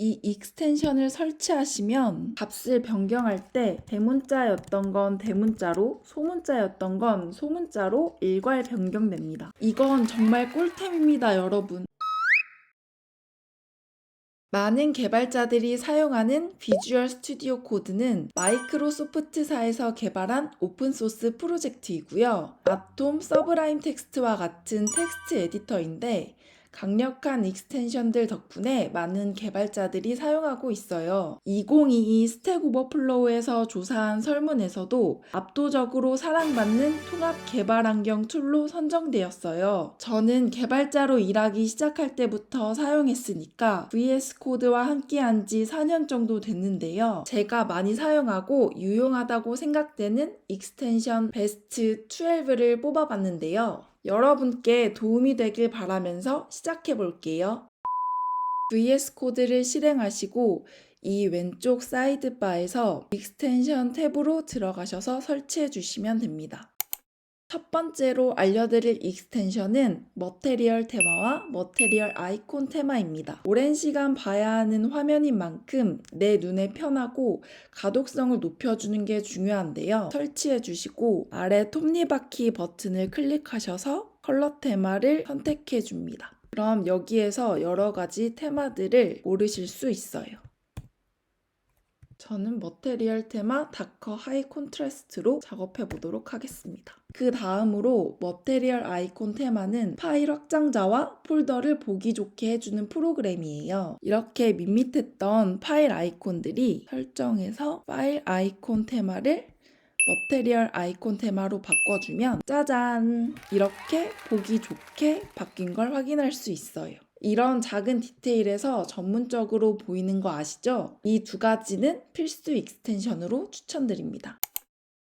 이 익스텐션을 설치하시면 값을 변경할 때 대문자였던 건 대문자로, 소문자였던 건 소문자로 일괄 변경됩니다. 이건 정말 꿀템입니다, 여러분. 많은 개발자들이 사용하는 비주얼 스튜디오 코드는 마이크로소프트사에서 개발한 오픈소스 프로젝트이고요. 아톰, 서브라임 텍스트와 같은 텍스트 에디터인데 강력한 익스텐션들 덕분에 많은 개발자들이 사용하고 있어요. 2022 스택 오버플로우에서 조사한 설문에서도 압도적으로 사랑받는 통합 개발 환경 툴로 선정되었어요. 저는 개발자로 일하기 시작할 때부터 사용했으니까 VS 코드와 함께한 지 4년 정도 됐는데요. 제가 많이 사용하고 유용하다고 생각되는 익스텐션 베스트 12를 뽑아봤는데요. 여러분께 도움이 되길 바라면서 시작해 볼게요. VS 코드를 실행하시고 이 왼쪽 사이드바에서 익스텐션 탭으로 들어가셔서 설치해 주시면 됩니다. 첫 번째로 알려드릴 익스텐션은 머테리얼 테마와 머테리얼 아이콘 테마입니다. 오랜 시간 봐야 하는 화면인 만큼 내 눈에 편하고 가독성을 높여주는 게 중요한데요. 설치해 주시고 아래 톱니바퀴 버튼을 클릭하셔서 컬러 테마를 선택해 줍니다. 그럼 여기에서 여러 가지 테마들을 고르실 수 있어요. 저는 머테리얼 테마 다커 하이 콘트라스트로 작업해 보도록 하겠습니다. 그 다음으로 머테리얼 아이콘 테마는 파일 확장자와 폴더를 보기 좋게 해주는 프로그램이에요. 이렇게 밋밋했던 파일 아이콘들이 설정해서 파일 아이콘 테마를 머테리얼 아이콘 테마로 바꿔주면 짜잔! 이렇게 보기 좋게 바뀐 걸 확인할 수 있어요. 이런 작은 디테일에서 전문적으로 보이는 거 아시죠? 이 두 가지는 필수 익스텐션으로 추천드립니다.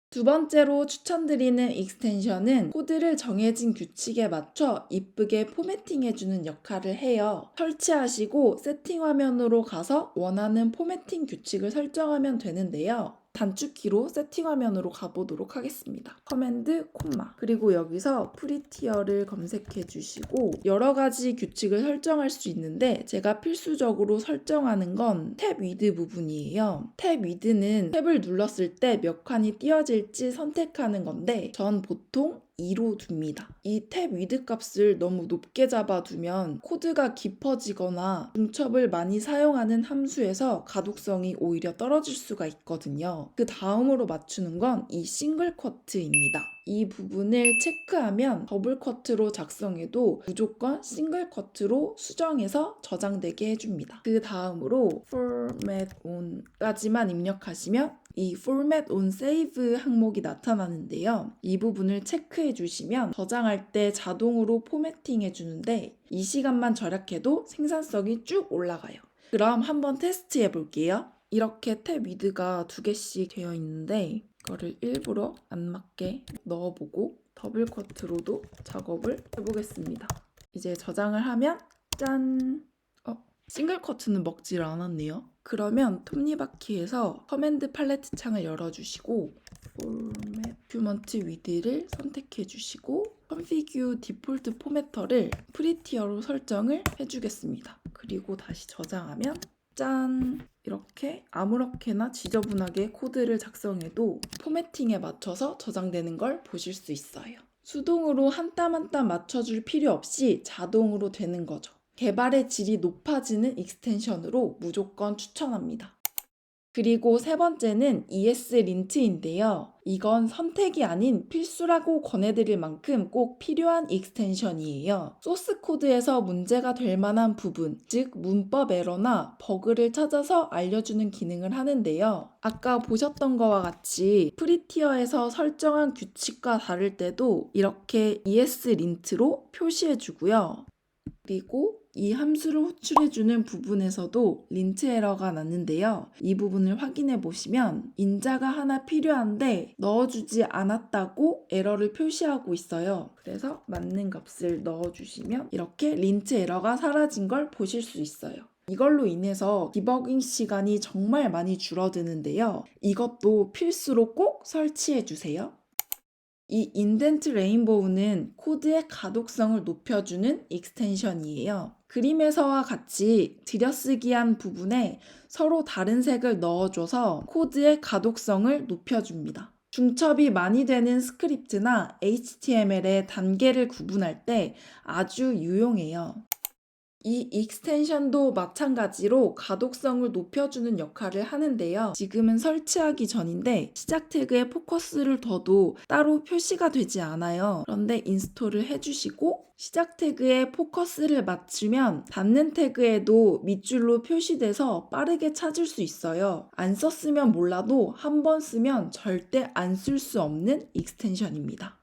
두 번째로 추천드리는 익스텐션은 코드를 정해진 규칙에 맞춰 이쁘게 포매팅해주는 역할을 해요. 설치하시고 세팅 화면으로 가서 원하는 포매팅 규칙을 설정하면 되는데요. 단축키로 세팅 화면으로 가보도록 하겠습니다. 커맨드, 콤마. 그리고 여기서 프리티어를 검색해 주시고 여러 가지 규칙을 설정할 수 있는데 제가 필수적으로 설정하는 건 탭 위드 부분이에요. 탭 위드는 탭을 눌렀을 때 몇 칸이 띄어질지 선택하는 건데 전 보통 2로 둡니다. 이 탭 위드 값을 너무 높게 잡아두면 코드가 깊어지거나 중첩을 많이 사용하는 함수에서 가독성이 오히려 떨어질 수가 있거든요. 그 다음으로 맞추는 건 이 싱글 쿼트입니다. 이 부분을 체크하면 더블 쿼트로 작성해도 무조건 싱글 쿼트로 수정해서 저장되게 해줍니다. 그 다음으로 format on까지만 입력하시면 이 format on save 항목이 나타나는데요. 이 부분을 체크해 주시면 저장할 때 자동으로 포매팅 해주는데 이 시간만 절약해도 생산성이 쭉 올라가요. 그럼 한번 테스트해 볼게요. 이렇게 탭 위드가 2개씩 되어 있는데 이거를 일부러 안 맞게 넣어보고 더블 쿼트로도 작업을 해보겠습니다. 이제 저장을 하면 짠! 싱글 쿼트는 먹지를 않았네요. 그러면 톱니바퀴에서 커맨드 팔레트 창을 열어주시고 포맷 큐먼트 위드를 선택해 주시고 config 디폴트 포매터를 프리티어로 설정을 해주겠습니다. 그리고 다시 저장하면 짠! 이렇게 아무렇게나 지저분하게 코드를 작성해도 포매팅에 맞춰서 저장되는 걸 보실 수 있어요. 수동으로 한 땀 한 땀 맞춰줄 필요 없이 자동으로 되는 거죠. 개발의 질이 높아지는 익스텐션으로 무조건 추천합니다. 그리고 세 번째는 ESLint인데요. 이건 선택이 아닌 필수라고 권해드릴 만큼 꼭 필요한 익스텐션이에요. 소스 코드에서 문제가 될 만한 부분, 즉 문법 에러나 버그를 찾아서 알려주는 기능을 하는데요. 아까 보셨던 거와 같이 프리티어에서 설정한 규칙과 다를 때도 이렇게 ESLint로 표시해주고요. 그리고 이 함수를 호출해주는 부분에서도 린트 에러가 났는데요. 이 부분을 확인해 보시면 인자가 하나 필요한데 넣어주지 않았다고 에러를 표시하고 있어요. 그래서 맞는 값을 넣어주시면 이렇게 린트 에러가 사라진 걸 보실 수 있어요. 이걸로 인해서 디버깅 시간이 정말 많이 줄어드는데요. 이것도 필수로 꼭 설치해 주세요. 이 인덴트 레인보우는 코드의 가독성을 높여주는 익스텐션이에요. 그림에서와 같이 들여쓰기한 부분에 서로 다른 색을 넣어줘서 코드의 가독성을 높여줍니다. 중첩이 많이 되는 스크립트나 HTML의 단계를 구분할 때 아주 유용해요. 이 익스텐션도 마찬가지로 가독성을 높여주는 역할을 하는데요. 지금은 설치하기 전인데 시작 태그에 포커스를 둬도 따로 표시가 되지 않아요. 그런데 인스톨을 해주시고 시작 태그에 포커스를 맞추면 닫는 태그에도 밑줄로 표시돼서 빠르게 찾을 수 있어요. 안 썼으면 몰라도 한 번 쓰면 절대 안 쓸 수 없는 익스텐션입니다.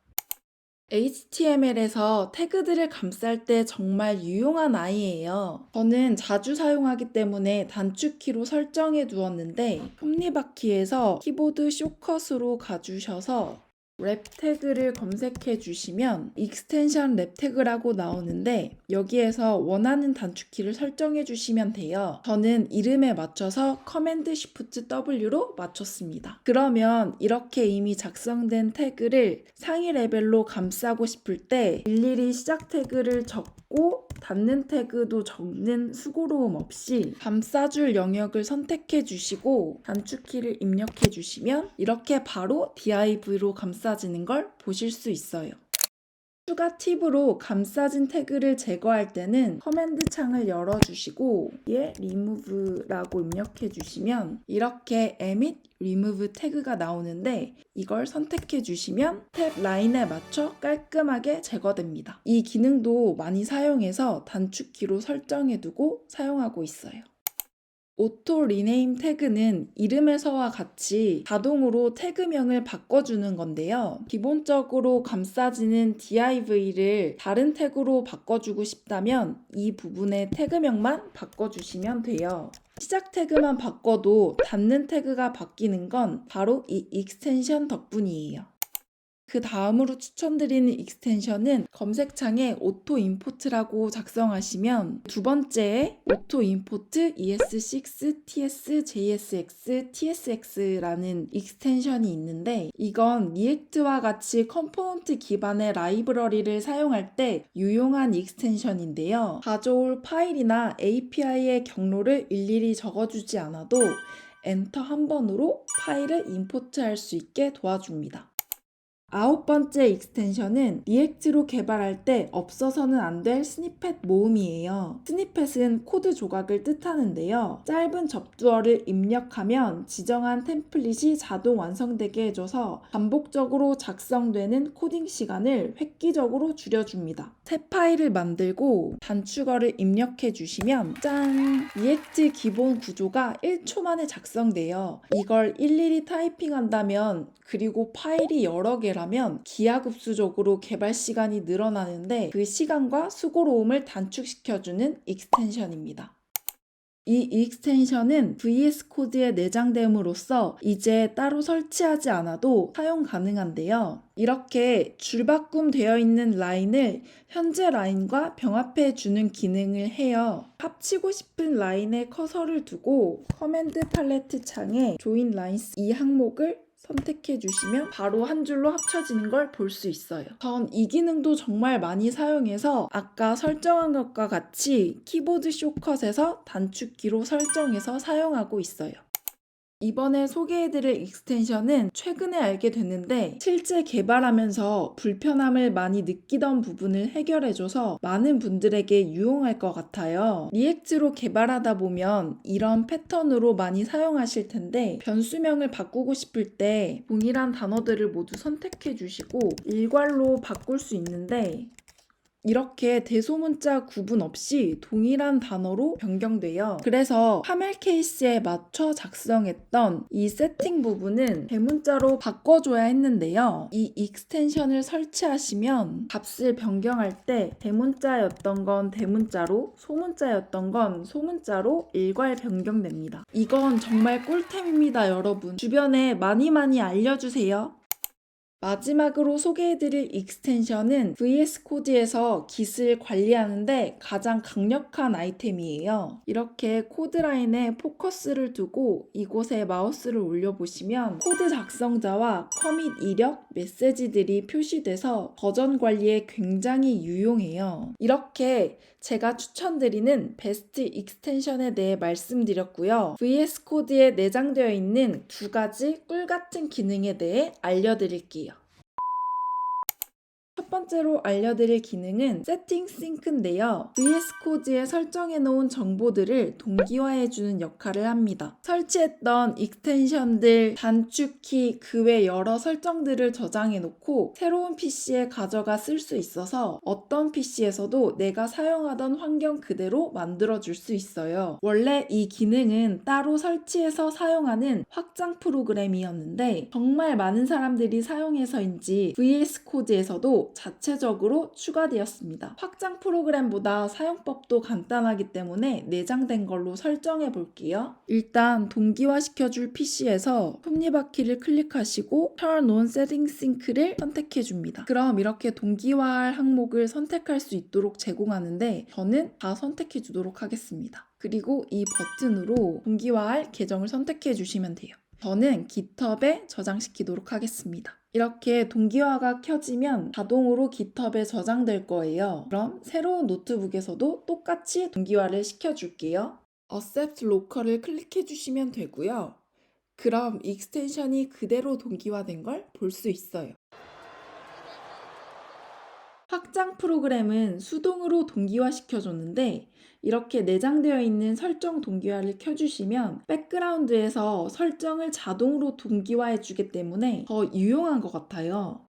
HTML에서 태그들을 감쌀 때 정말 유용한 아이예요. 저는 자주 사용하기 때문에 단축키로 설정해 두었는데 톱니바퀴에서 키보드 숏컷으로 가주셔서 랩 태그를 검색해 주시면 익스텐션 랩 태그라고 나오는데 여기에서 원하는 단축키를 설정해 주시면 돼요. 저는 이름에 맞춰서 커맨드 쉬프트 W로 맞췄습니다. 그러면 이렇게 이미 작성된 태그를 상위 레벨로 감싸고 싶을 때 일일이 시작 태그를 적고 닫는 태그도 적는 수고로움 없이 감싸줄 영역을 선택해 주시고 단축키를 입력해 주시면 이렇게 바로 div로 감싸지는 걸 보실 수 있어요. 추가 팁으로 감싸진 태그를 제거할 때는 커맨드 창을 열어주시고 여기에 remove라고 입력해 주시면 이렇게 emit remove 태그가 나오는데 이걸 선택해 주시면 탭 라인에 맞춰 깔끔하게 제거됩니다. 이 기능도 많이 사용해서 단축키로 설정해 두고 사용하고 있어요. 오토 리네임 태그는 이름에서와 같이 자동으로 태그명을 바꿔주는 건데요. 기본적으로 감싸지는 div를 다른 태그로 바꿔주고 싶다면 이 부분의 태그명만 바꿔주시면 돼요. 시작 태그만 바꿔도 닫는 태그가 바뀌는 건 바로 이 익스텐션 덕분이에요. 그 다음으로 추천드리는 익스텐션은 검색창에 오토 임포트라고 작성하시면 두 번째에 오토 임포트 ES6 TS JSX TSX라는 익스텐션이 있는데 이건 리액트와 같이 컴포넌트 기반의 라이브러리를 사용할 때 유용한 익스텐션인데요. 가져올 파일이나 API의 경로를 일일이 적어주지 않아도 엔터 한 번으로 파일을 임포트할 수 있게 도와줍니다. 9번째 익스텐션은 리액트로 개발할 때 없어서는 안 될 스니펫 모음이에요. 스니펫은 코드 조각을 뜻하는데요. 짧은 접두어를 입력하면 지정한 템플릿이 자동 완성되게 해줘서 반복적으로 작성되는 코딩 시간을 획기적으로 줄여줍니다. 새 파일을 만들고 단축어를 입력해 주시면 짠! 리액트 기본 구조가 1초 만에 작성돼요. 이걸 일일이 타이핑한다면 그리고 파일이 여러 개라면 기하급수적으로 개발 시간이 늘어나는데 그 시간과 수고로움을 단축시켜주는 익스텐션입니다. 이 익스텐션은 VS 코드에 내장됨으로써 이제 따로 설치하지 않아도 사용 가능한데요. 이렇게 줄바꿈 되어 있는 라인을 현재 라인과 병합해 주는 기능을 해요. 합치고 싶은 라인에 커서를 두고 커맨드 팔레트 창에 조인 라인스 이 항목을 선택해 주시면 바로 한 줄로 합쳐지는 걸 볼 수 있어요. 전 이 기능도 정말 많이 사용해서 아까 설정한 것과 같이 키보드 숏컷에서 단축키로 설정해서 사용하고 있어요. 이번에 소개해드릴 익스텐션은 최근에 알게 됐는데 실제 개발하면서 불편함을 많이 느끼던 부분을 해결해줘서 많은 분들에게 유용할 것 같아요. 리액트로 개발하다 보면 이런 패턴으로 많이 사용하실 텐데 변수명을 바꾸고 싶을 때 동일한 단어들을 모두 선택해 주시고 일괄로 바꿀 수 있는데 이렇게 대소문자 구분 없이 동일한 단어로 변경돼요. 그래서 파멜 케이스에 맞춰 작성했던 이 세팅 부분은 대문자로 바꿔줘야 했는데요. 이 익스텐션을 설치하시면 값을 변경할 때 대문자였던 건 대문자로, 소문자였던 건 소문자로 일괄 변경됩니다. 이건 정말 꿀템입니다, 여러분. 주변에 많이 알려주세요. 마지막으로 소개해드릴 익스텐션은 VS 코드에서 깃을 관리하는데 가장 강력한 아이템이에요. 이렇게 코드 라인에 포커스를 두고 이곳에 마우스를 올려보시면 코드 작성자와 커밋 이력, 메시지들이 표시돼서 버전 관리에 굉장히 유용해요. 이렇게 제가 추천드리는 베스트 익스텐션에 대해 말씀드렸고요. VS 코드에 내장되어 있는 두 가지 꿀 같은 기능에 대해 알려드릴게요. 첫 번째로 알려드릴 기능은 세팅 싱크인데요. VS 코드에 설정해 놓은 정보들을 동기화해주는 역할을 합니다. 설치했던 익스텐션들, 단축키, 그 외 여러 설정들을 저장해 놓고 새로운 PC에 가져가 쓸 수 있어서 어떤 PC에서도 내가 사용하던 환경 그대로 만들어줄 수 있어요. 원래 이 기능은 따로 설치해서 사용하는 확장 프로그램이었는데 정말 많은 사람들이 사용해서인지 VS 코드에서도 자체적으로 추가되었습니다. 확장 프로그램보다 사용법도 간단하기 때문에 내장된 걸로 설정해 볼게요. 일단 동기화시켜줄 PC에서 톱니바퀴를 클릭하시고 Turn on Setting Sync를 선택해 줍니다. 그럼 이렇게 동기화할 항목을 선택할 수 있도록 제공하는데 저는 다 선택해 주도록 하겠습니다. 그리고 이 버튼으로 동기화할 계정을 선택해 주시면 돼요. 저는 GitHub에 저장시키도록 하겠습니다. 이렇게 동기화가 켜지면 자동으로 GitHub에 저장될 거예요. 그럼 새로운 노트북에서도 똑같이 동기화를 시켜줄게요. Accept Local을 클릭해 주시면 되고요. 그럼 익스텐션이 그대로 동기화된 걸 볼 수 있어요. 확장 프로그램은 수동으로 동기화 시켜줬는데 이렇게 내장되어 있는 설정 동기화를 켜주시면 백그라운드에서 설정을 자동으로 동기화해주기 때문에 더 유용한 것 같아요.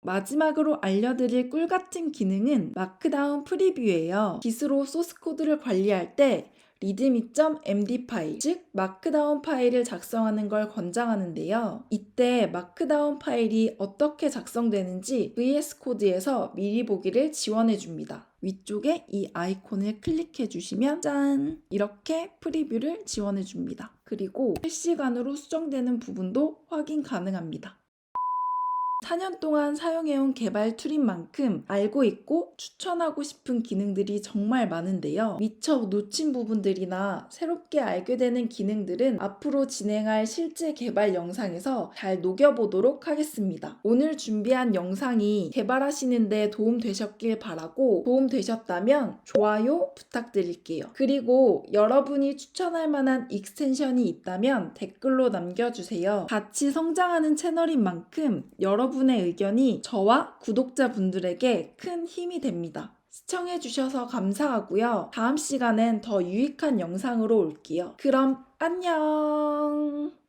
마지막으로 알려드릴 꿀같은 기능은 마크다운 프리뷰예요. 깃으로 소스 코드를 관리할 때 readme.md 파일, 즉 마크다운 파일을 작성하는 걸 권장하는데요. 이때 마크다운 파일이 어떻게 작성되는지 VS 코드에서 미리 보기를 지원해줍니다. 위쪽에 이 아이콘을 클릭해 주시면 짠! 이렇게 프리뷰를 지원해줍니다. 그리고 실시간으로 수정되는 부분도 확인 가능합니다. 4년 동안 사용해온 개발 툴인 만큼 알고 있고 추천하고 싶은 기능들이 정말 많은데요. 미처 놓친 부분들이나 새롭게 알게 되는 기능들은 앞으로 진행할 실제 개발 영상에서 잘 녹여보도록 하겠습니다. 오늘 준비한 영상이 개발하시는 데 도움되셨길 바라고 도움되셨다면 좋아요 부탁드릴게요. 그리고 여러분이 추천할 만한 익스텐션이 있다면 댓글로 남겨주세요. 같이 성장하는 채널인 만큼 여러분의 의견이 저와 구독자분들에게 큰 힘이 됩니다. 시청해주셔서 감사하고요. 다음 시간엔 더 유익한 영상으로 올게요. 그럼 안녕!